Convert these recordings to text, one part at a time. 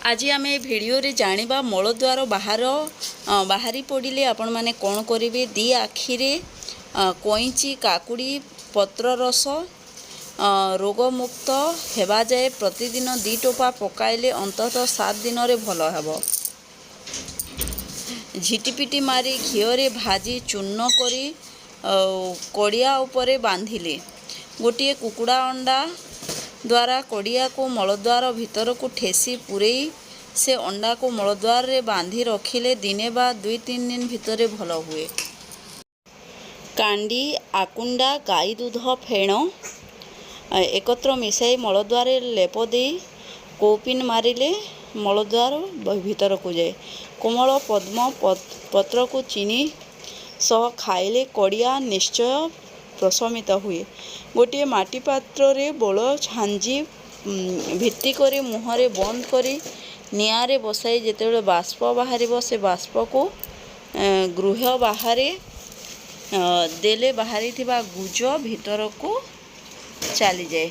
आज आम भिडियो जानिबा मलद्वार बाहरी पड़े आपण मैंने कौन करेंगे। दी आखिरे कईची काकुड़ी पत्र रस रोगमुक्त हेबा जाए प्रतिदिन 2 टोपा पकाइले अंततः 7 दिन रे भल हेबो। झिटिपिटी मारी घीओरे भाजी चूर्ण करी कड़िया उपरे बांधिले गोटे कुकुड़ा अंडा द्वारा कड़िया को मलद्वार भितर को ठेसी पुरई से अंडा को मलद्वार रे बांधी रखिले दिने बा 2-3 दिन भितर भल हुए। कांडी आकुंडा गाई दूध फेण एकत्र मिसाई मलद्वार लेप दे कौपिन मारिले मलद्वार भीतर को जाए। कोमल पद्म पत्र को चीनी सह खाइले कड़िया निश्चय प्रशमित हुए। गोटे माटी पात्र रे बोल झांझी भित्ति करी मुहरे बंद करी निआरे बसाई जेतेबेले बाष्प बाहर से बाष्प को गृह बाहर देले बाहरी थिबा गुज भीतर को चली जाए।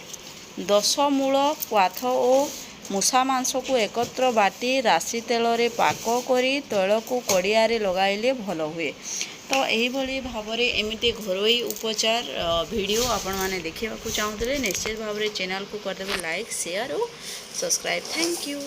10 मूल क्वाथ और मूषा मांस को एकत्र बाटी राशि तेल रे पाक करी तैल को कड़िया रे लगाइले भल हुए। तो यही भाव में एमती घरोई उपचार वीडियो आपण मैंने देखा चाहते निश्चित भाव में चैनल को करदे लाइक शेयर और सब्सक्राइब। Thank you.